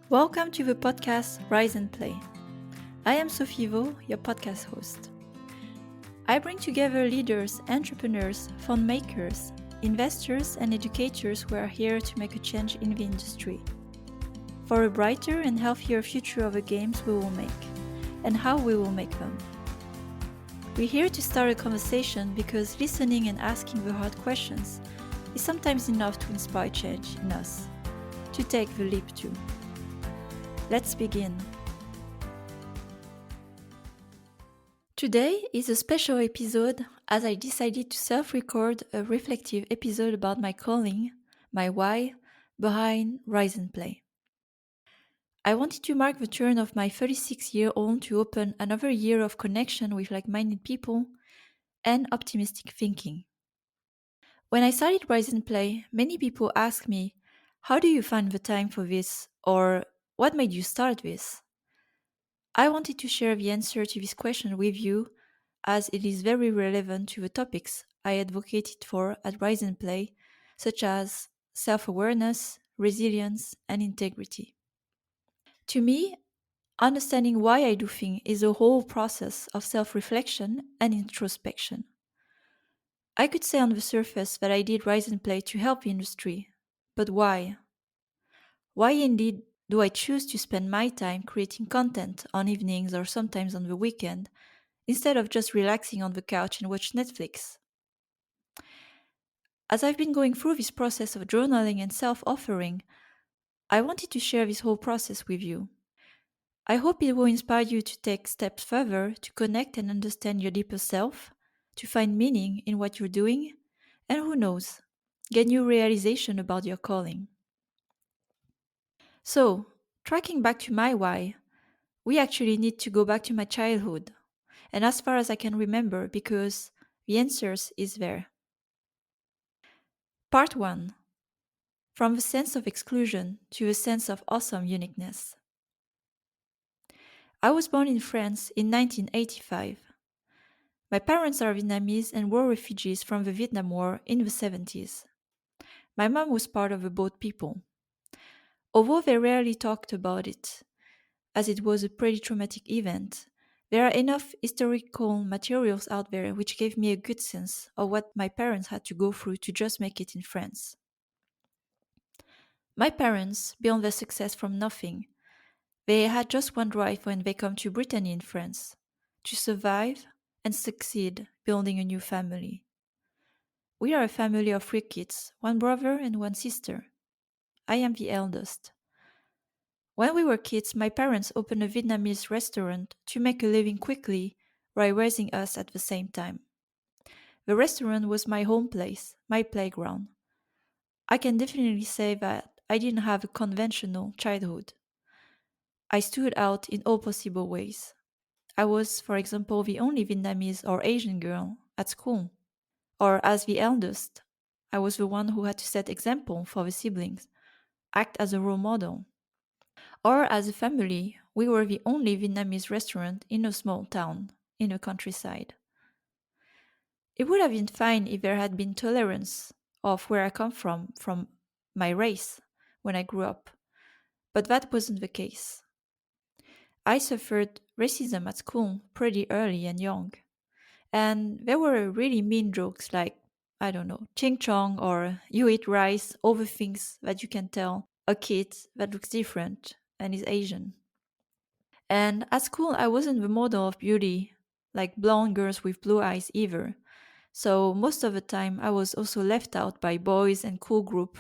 Welcome to the podcast Rise and Play. I am Sophie, your podcast host. I bring together leaders, entrepreneurs, fund makers, investors, and educators who are here to make a change in the industry. For a brighter and healthier future of the games we will make, and how we will make them. We're here to start a conversation because listening and asking the hard questions is sometimes enough to inspire change in us, to take the leap too. Let's begin. Today is a special episode as I decided to self-record a reflective episode about my calling, my why, behind Rise and Play. I wanted to mark the turn of my 36-year-old to open another year of connection with like-minded people and optimistic thinking. When I started Rise and Play, many people asked me, how do you find the time for this? Or what made you start this? I wanted to share the answer to this question with you as it is very relevant to the topics I advocated for at Rise and Play, such as self-awareness, resilience, and integrity. To me, understanding why I do things is a whole process of self-reflection and introspection. I could say on the surface that I did Rise and Play to help the industry, but why? Why indeed do I choose to spend my time creating content on evenings or sometimes on the weekend instead of just relaxing on the couch and watch Netflix? As I've been going through this process of journaling and self-offering, I wanted to share this whole process with you. I hope it will inspire you to take steps further to connect and understand your deeper self, to find meaning in what you're doing, and who knows, get new realization about your calling. So, tracking back to my why, we actually need to go back to my childhood, and as far as I can remember, because the answers is there. Part 1. From the sense of exclusion to a sense of awesome uniqueness. I was born in France in 1985. My parents are Vietnamese and were refugees from the Vietnam War in the 70s. My mom was part of the boat people. Although they rarely talked about it, as it was a pretty traumatic event, there are enough historical materials out there which gave me a good sense of what my parents had to go through to just make it in France. My parents built their success from nothing. They had just one drive when they come to Brittany in France, to survive and succeed building a new family. We are a family of 3 kids, 1 brother and 1 sister. I am the eldest. When we were kids, my parents opened a Vietnamese restaurant to make a living quickly while raising us at the same time. The restaurant was my home place, my playground. I can definitely say that I didn't have a conventional childhood. I stood out in all possible ways. I was, for example, the only Vietnamese or Asian girl at school. Or as the eldest, I was the one who had to set example for the siblings, act as a role model. Or as a family, we were the only Vietnamese restaurant in a small town, in the countryside. It would have been fine if there had been tolerance of where I come from my race, when I grew up, but that wasn't the case. I suffered racism at school pretty early and young. And there were really mean jokes like, I don't know, ching chong or you eat rice, all the things that you can tell a kid that looks different and is Asian. And at school, I wasn't the model of beauty, like blonde girls with blue eyes either. So most of the time, I was also left out by boys and cool group.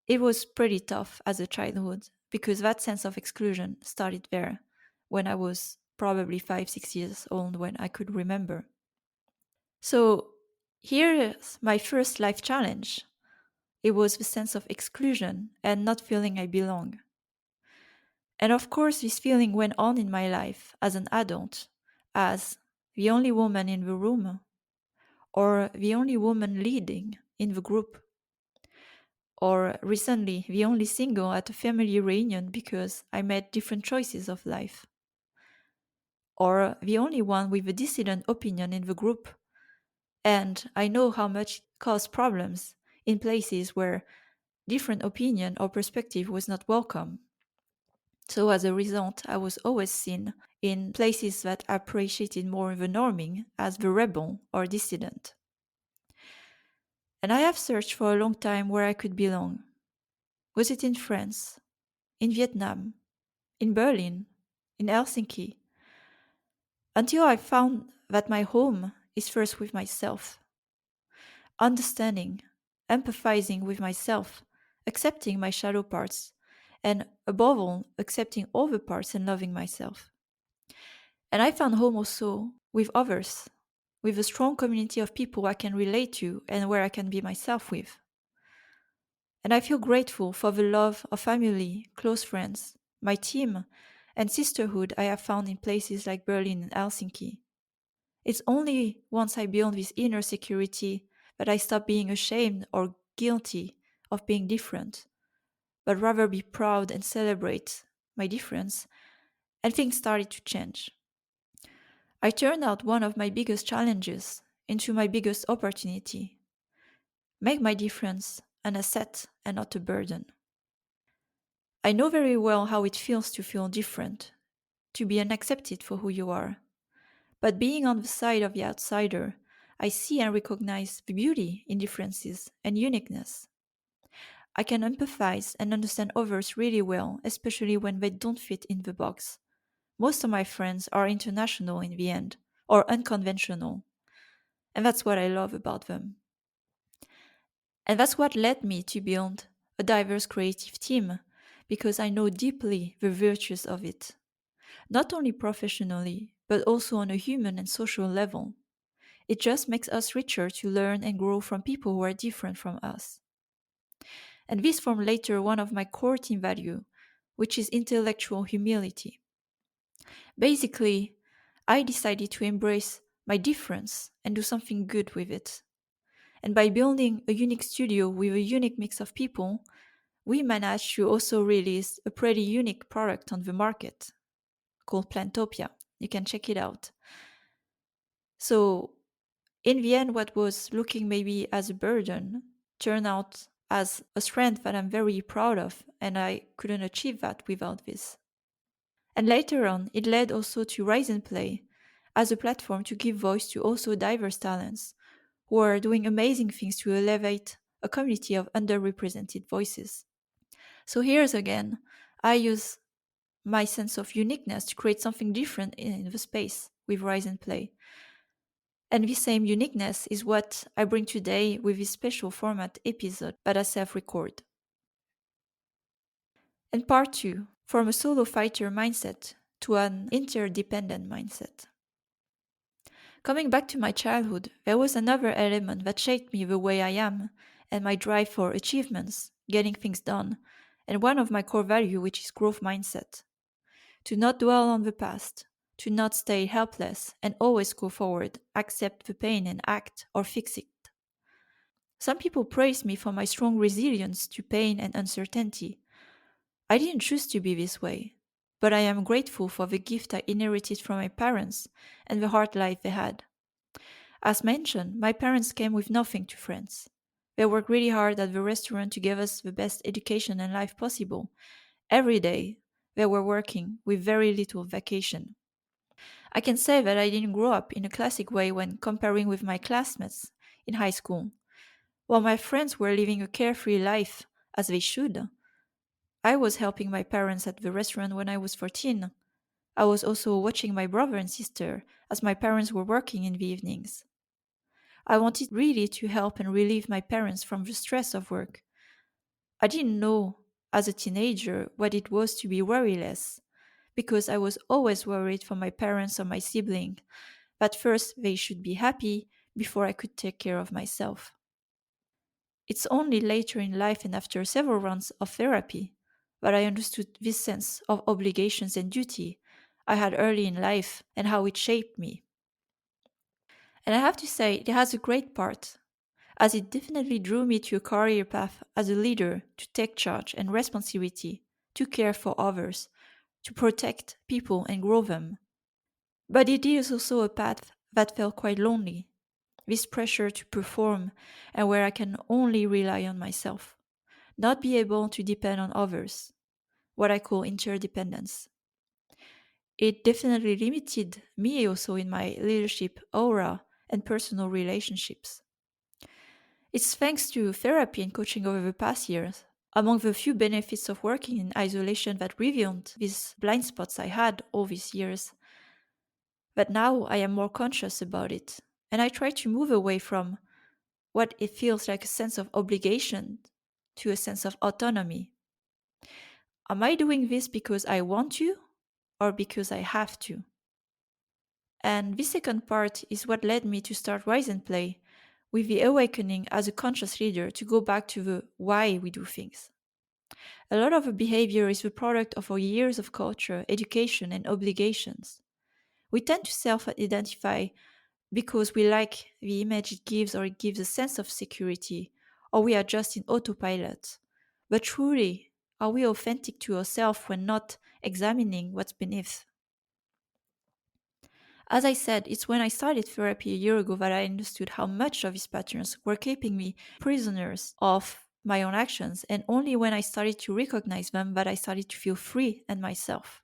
It was pretty tough as a childhood because that sense of exclusion started there when I was probably 5, 6 years old when I could remember. So here's my first life challenge. It was the sense of exclusion and not feeling I belong. And of course, this feeling went on in my life as an adult, as the only woman in the room, or the only woman leading in the group, or recently the only single at a family reunion because I made different choices of life, or the only one with a dissident opinion in the group. And I know how much it caused problems in places where different opinion or perspective was not welcome. So as a result, I was always seen in places that appreciated more the norming as the rebel or dissident. And I have searched for a long time where I could belong. Was it in France, in Vietnam, in Berlin, in Helsinki? Until I found that my home is first with myself, understanding, empathizing with myself, accepting my shadow parts, and above all, accepting all the parts and loving myself. And I found home also with others, with a strong community of people I can relate to and where I can be myself with. And I feel grateful for the love of family, close friends, my team, and sisterhood I have found in places like Berlin and Helsinki. It's only once I build this inner security that I stop being ashamed or guilty of being different, but rather be proud and celebrate my difference, and things started to change. I turned out one of my biggest challenges into my biggest opportunity. Make my difference an asset and not a burden. I know very well how it feels to feel different, to be unaccepted for who you are. But being on the side of the outsider, I see and recognize the beauty in differences and uniqueness. I can empathize and understand others really well, especially when they don't fit in the box. Most of my friends are international in the end, or unconventional, and that's what I love about them. And that's what led me to build a diverse creative team, because I know deeply the virtues of it, not only professionally, but also on a human and social level. It just makes us richer to learn and grow from people who are different from us. And this formed later one of my core team value, which is intellectual humility. Basically, I decided to embrace my difference and do something good with it. And by building a unique studio with a unique mix of people, we managed to also release a pretty unique product on the market called Plantopia. You can check it out. So, in the end, what was looking maybe as a burden turned out as a strength that I'm very proud of, and I couldn't achieve that without this. And later on, it led also to Rise and Play as a platform to give voice to also diverse talents who are doing amazing things to elevate a community of underrepresented voices. So here's again, I use my sense of uniqueness to create something different in the space with Rise and Play. And this same uniqueness is what I bring today with this special format episode that I self-record. And part 2, from a solo fighter mindset to an interdependent mindset. Coming back to my childhood, there was another element that shaped me the way I am and my drive for achievements, getting things done, and one of my core values, which is growth mindset. To not dwell on the past, to not stay helpless and always go forward, accept the pain and act or fix it. Some people praise me for my strong resilience to pain and uncertainty. I didn't choose to be this way, but I am grateful for the gift I inherited from my parents and the hard life they had. As mentioned, my parents came with nothing to France. They worked really hard at the restaurant to give us the best education and life possible. Every day, they were working with very little vacation. I can say that I didn't grow up in a classic way when comparing with my classmates in high school. While my friends were living a carefree life, as they should, I was helping my parents at the restaurant when I was 14. I was also watching my brother and sister as my parents were working in the evenings. I wanted really to help and relieve my parents from the stress of work. I didn't know as a teenager what it was to be worryless, because I was always worried for my parents or my sibling, that first they should be happy before I could take care of myself. It's only later in life and after several rounds of therapy that I understood this sense of obligations and duty I had early in life and how it shaped me. And I have to say, it has a great part, as it definitely drew me to a career path as a leader to take charge and responsibility, to care for others, to protect people and grow them. But it is also a path that felt quite lonely, this pressure to perform and where I can only rely on myself, not be able to depend on others. what I call interdependence. It definitely limited me also in my leadership aura and personal relationships. It's thanks to therapy and coaching over the past years, among the few benefits of working in isolation that revealed these blind spots I had all these years, that now I am more conscious about it. And I try to move away from what it feels like a sense of obligation to a sense of autonomy. Am I doing this because I want to or because I have to? And this second part is what led me to start Rise and Play with the awakening as a conscious leader to go back to the why we do things. A lot of the behavior is the product of our years of culture, education, and obligations. We tend to self identify because we like the image it gives or it gives a sense of security, or we are just in autopilot. But truly, are we authentic to ourselves when not examining what's beneath? As I said, it's when I started therapy a year ago that I understood how much of these patterns were keeping me prisoners of my own actions, and only when I started to recognize them that I started to feel free and myself.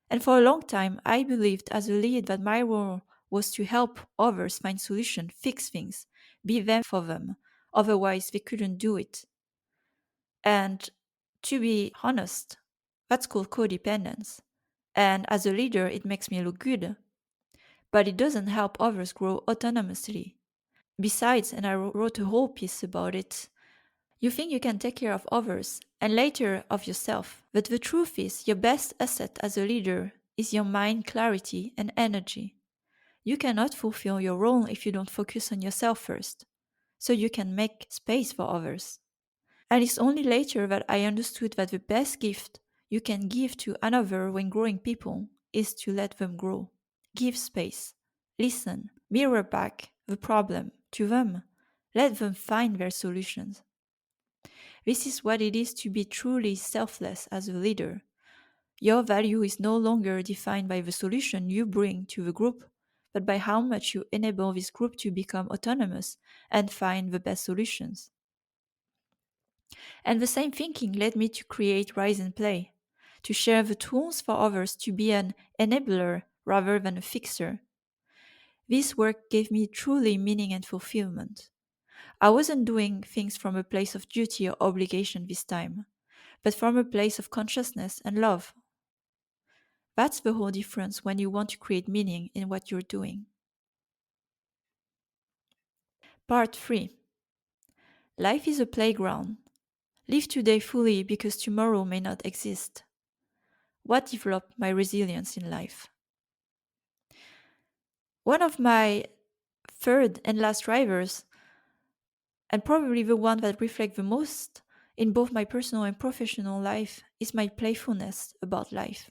And for a long time, I believed as a lead that my role was to help others find solutions, fix things, be there for them. Otherwise, they couldn't do it. And to be honest, that's called codependence. And as a leader, it makes me look good, but it doesn't help others grow autonomously. Besides, and I wrote a whole piece about it, you think you can take care of others and later of yourself. But the truth is, your best asset as a leader is your mind clarity and energy. You cannot fulfill your role if you don't focus on yourself first, so you can make space for others. And it's only later that I understood that the best gift you can give to another when growing people is to let them grow. Give space, listen, mirror back the problem to them, let them find their solutions. This is what it is to be truly selfless as a leader. Your value is no longer defined by the solution you bring to the group, but by how much you enable this group to become autonomous and find the best solutions. And the same thinking led me to create Rise and Play, to share the tools for others to be an enabler rather than a fixer. This work gave me truly meaning and fulfillment. I wasn't doing things from a place of duty or obligation this time, but from a place of consciousness and love. That's the whole difference when you want to create meaning in what you're doing. Part 3. Life is a playground. Live today fully because tomorrow may not exist. What developed my resilience in life? One of my third and last drivers, and probably the one that reflects the most in both my personal and professional life, is my playfulness about life.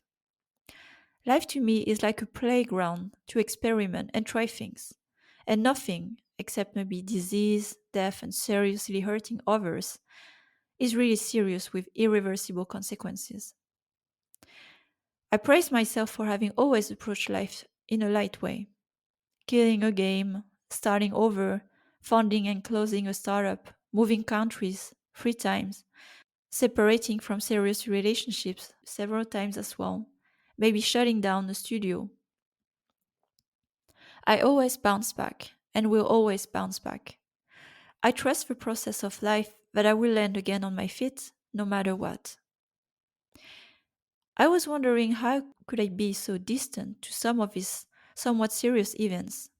Life to me is like a playground to experiment and try things, and nothing, except maybe disease, death, and seriously hurting others, is really serious with irreversible consequences. I praise myself for having always approached life in a light way. Killing a game, starting over, founding and closing a startup, moving countries 3 times, separating from serious relationships several times as well, maybe shutting down a studio. I always bounce back and will always bounce back. I trust the process of life that I will land again on my feet no matter what. I was wondering how could I be so distant to some of these somewhat serious events.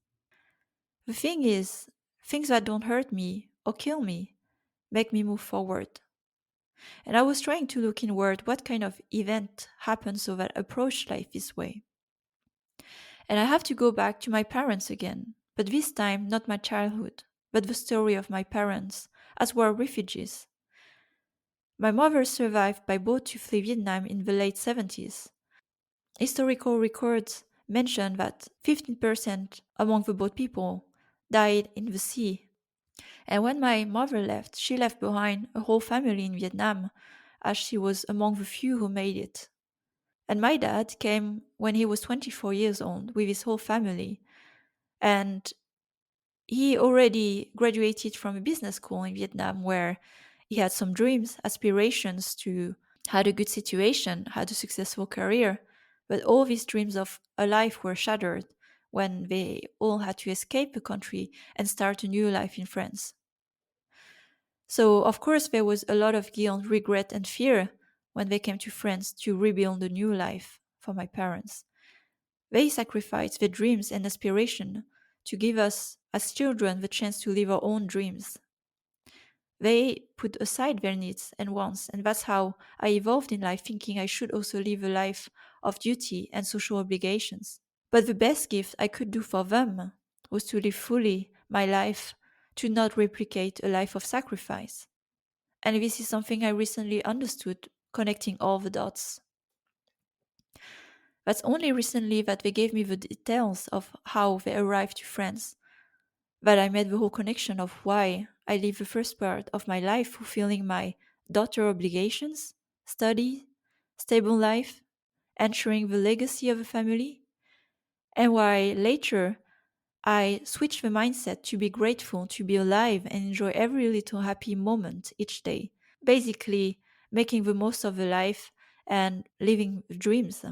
The thing is, things that don't hurt me or kill me make me move forward. And I was trying to look inward what kind of event happened so that I approach life this way. And I have to go back to my parents again, but this time not my childhood, but the story of my parents as war refugees. My mother survived by boat to flee Vietnam in the late 70s. Historical records mention that 15% among the boat people died in the sea. And when my mother left, she left behind a whole family in Vietnam, as she was among the few who made it. And my dad came when he was 24 years old with his whole family. And he already graduated from a business school in Vietnam where he had some dreams, aspirations to had a good situation, had a successful career, but all these dreams of a life were shattered when they all had to escape the country and start a new life in France. So, of course, there was a lot of guilt, regret, and fear when they came to France to rebuild a new life for my parents. They sacrificed their dreams and aspiration to give us, as children, the chance to live our own dreams. They put aside their needs and wants, and that's how I evolved in life, thinking I should also live a life of duty and social obligations. But the best gift I could do for them was to live fully my life, to not replicate a life of sacrifice. And this is something I recently understood, connecting all the dots. That's only recently that they gave me the details of how they arrived to France, that I made the whole connection of why I live the first part of my life fulfilling my daughter obligations, study, stable life, ensuring the legacy of a family, and why later I switched the mindset to be grateful to be alive and enjoy every little happy moment each day, basically making the most of the life and living dreams.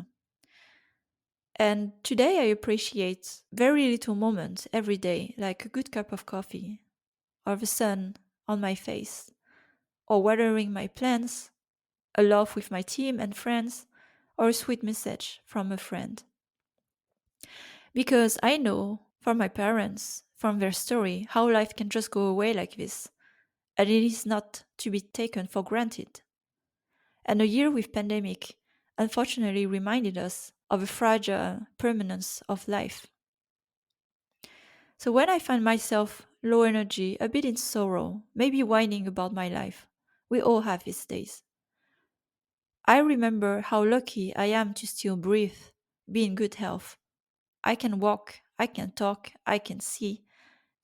And today I appreciate very little moments every day, like a good cup of coffee, or the sun on my face, or watering my plants, a laugh with my team and friends, or a sweet message from a friend. Because I know from my parents, from their story, how life can just go away like this, and it is not to be taken for granted. And a year with pandemic unfortunately reminded us of the fragile permanence of life. So when I find myself low energy, a bit in sorrow, maybe whining about my life, we all have these days. I remember how lucky I am to still breathe, be in good health. I can walk, I can talk, I can see,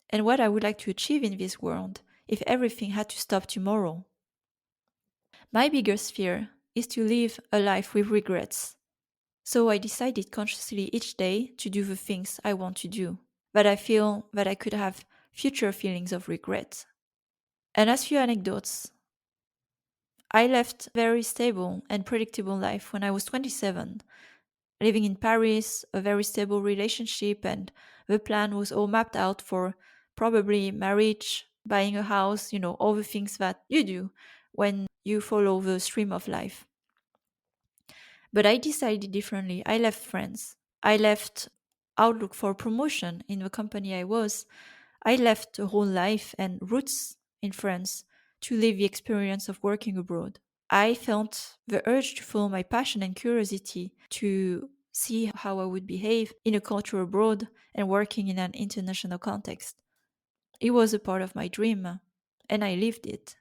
and what I would like to achieve in this world if everything had to stop tomorrow. My biggest fear is to live a life with regrets. So I decided consciously each day to do the things I want to do, but I feel that I could have future feelings of regret. And as few anecdotes, I left very stable and predictable life when I was 27, living in Paris, a very stable relationship, and the plan was all mapped out for probably marriage, buying a house, all the things that you do when you follow the stream of life. But I decided differently. I left France. I left outlook for promotion in the company I was. I left a whole life and roots in France to live the experience of working abroad. I felt the urge to follow my passion and curiosity to see how I would behave in a culture abroad and working in an international context. It was a part of my dream, and I lived it.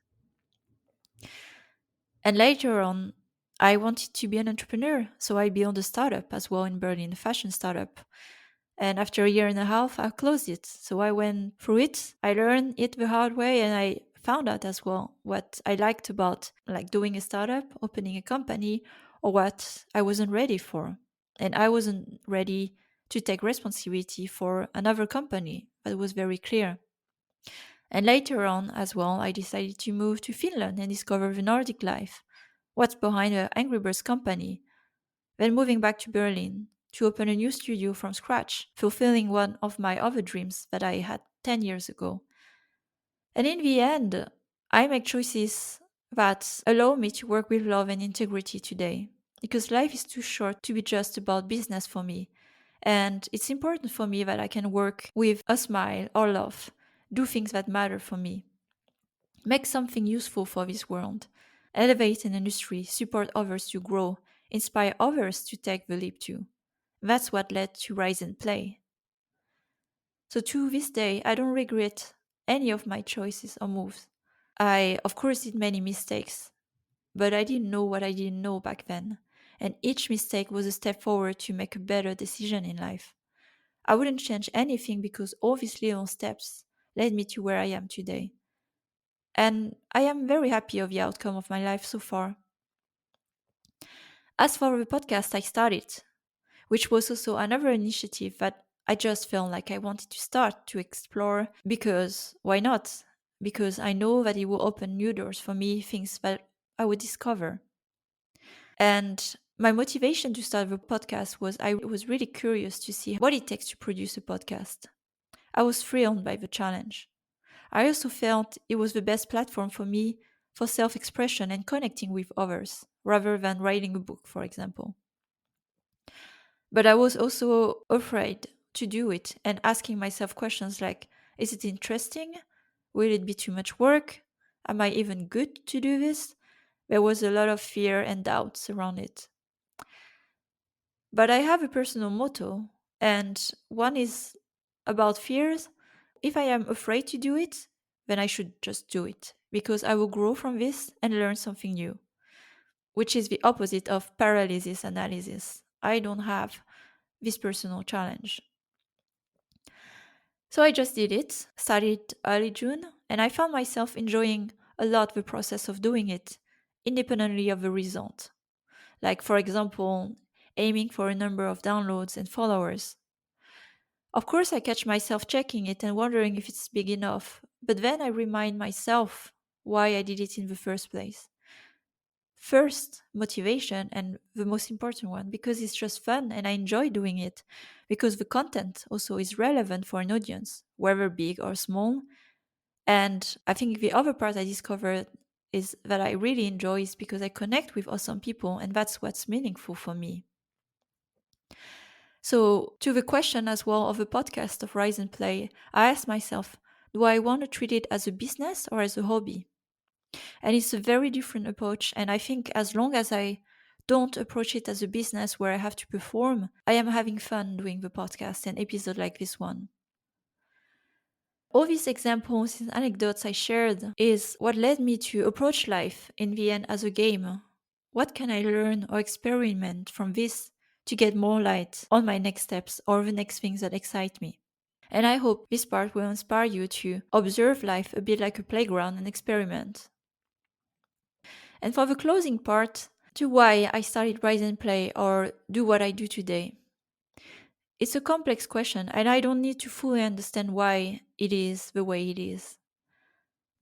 And later on, I wanted to be an entrepreneur, so I built a startup as well in Berlin, a fashion startup. And after a year and a half, I closed it. So I went through it. I learned it the hard way, and I found out as well what I liked about like doing a startup, opening a company, or what I wasn't ready for. And I wasn't ready to take responsibility for another company. That was very clear. And later on as well, I decided to move to Finland and discover the Nordic life. What's behind the Angry Birds company? Then moving back to Berlin to open a new studio from scratch, fulfilling one of my other dreams that I had 10 years ago. And in the end, I make choices that allow me to work with love and integrity today. Because life is too short to be just about business for me. And it's important for me that I can work with a smile or love, do things that matter for me, make something useful for this world, elevate an industry, support others to grow, inspire others to take the leap too. That's what led to Rise and Play. So to this day, I don't regret any of my choices or moves. I, of course, did many mistakes, but I didn't know what I didn't know back then. And each mistake was a step forward to make a better decision in life. I wouldn't change anything because all these little steps led me to where I am today. And I am very happy of the outcome of my life so far. As for the podcast I started, which was also another initiative that I just felt like I wanted to start to explore because why not? Because I know that it will open new doors for me, things that I would discover. And my motivation to start the podcast was I was really curious to see what it takes to produce a podcast. I was thrilled by the challenge. I also felt it was the best platform for me for self expression and connecting with others, rather than writing a book, for example. But I was also afraid to do it and asking myself questions like, is it interesting? Will it be too much work? Am I even good to do this? There was a lot of fear and doubts around it. But I have a personal motto, and one is about fears. If I am afraid to do it, then I should just do it because I will grow from this and learn something new, which is the opposite of paralysis analysis. I don't have this personal challenge. So I just did it, started early June, and I found myself enjoying a lot the process of doing it, independently of the result. Like, for example, aiming for a number of downloads and followers. Of course, I catch myself checking it and wondering if it's big enough, but then I remind myself why I did it in the first place. First, motivation, and the most important one, because it's just fun and I enjoy doing it, because the content also is relevant for an audience, whether big or small. And I think the other part I discovered is that I really enjoy is because I connect with awesome people, and that's what's meaningful for me. So, to the question as well of the podcast of Rise and Play, I asked myself, do I want to treat it as a business or as a hobby? And it's a very different approach. And I think as long as I don't approach it as a business where I have to perform, I am having fun doing the podcast and episode like this one. All these examples and anecdotes I shared is what led me to approach life in the end as a game. What can I learn or experiment from this to get more light on my next steps or the next things that excite me? And I hope this part will inspire you to observe life a bit like a playground and experiment. And for the closing part, to why I started Rise and Play or do what I do today. It's a complex question, and I don't need to fully understand why it is the way it is.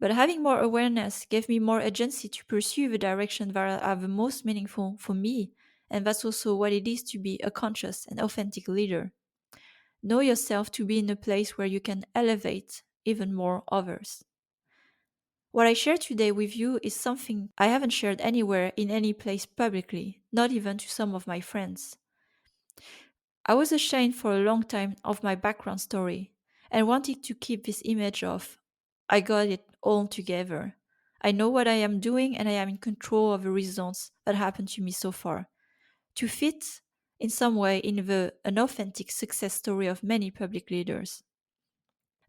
But having more awareness gave me more agency to pursue the direction that are the most meaningful for me, and that's also what it is to be a conscious and authentic leader. Know yourself to be in a place where you can elevate even more others. What I share today with you is something I haven't shared anywhere in any place publicly, not even to some of my friends. I was ashamed for a long time of my background story and wanted to keep this image of I got it all together. I know what I am doing and I am in control of the results that happened to me so far. To fit in some way in the unauthentic success story of many public leaders.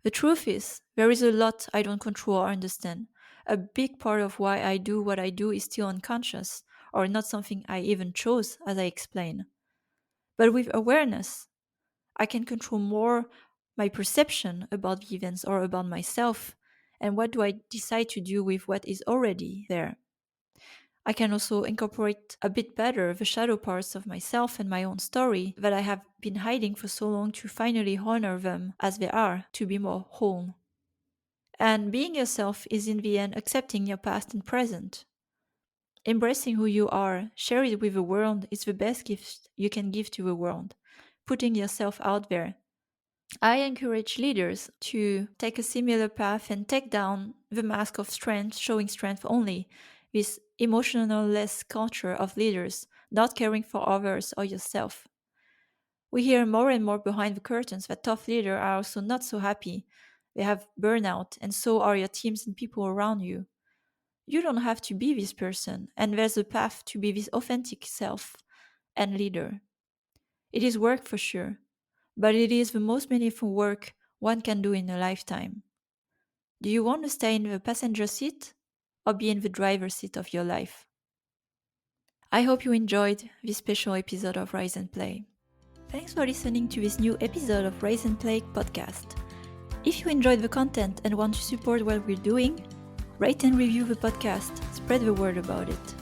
The truth is, there is a lot I don't control or understand. A big part of why I do what I do is still unconscious, or not something I even chose, as I explain. But with awareness, I can control more my perception about the events or about myself, and what do I decide to do with what is already there. I can also incorporate a bit better the shadow parts of myself and my own story that I have been hiding for so long to finally honor them as they are, to be more whole. And being yourself is in the end accepting your past and present. Embracing who you are, share it with the world is the best gift you can give to the world. Putting yourself out there. I encourage leaders to take a similar path and take down the mask of strength, showing strength only, this emotional-less culture of leaders, not caring for others or yourself. We hear more and more behind the curtains that tough leaders are also not so happy. They have burnout, and so are your teams and people around you. You don't have to be this person, and there's a path to be this authentic self and leader. It is work for sure, but it is the most meaningful work one can do in a lifetime. Do you want to stay in the passenger seat or be in the driver's seat of your life? I hope you enjoyed this special episode of Rise and Play. Thanks for listening to this new episode of Rise and Play podcast. If you enjoyed the content and want to support what we're doing, rate and review the podcast, spread the word about it.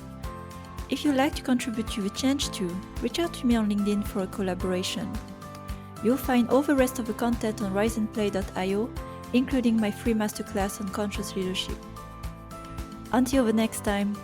If you'd like to contribute to the change too, reach out to me on LinkedIn for a collaboration. You'll find all the rest of the content on riseandplay.io, including my free masterclass on conscious leadership. Until the next time.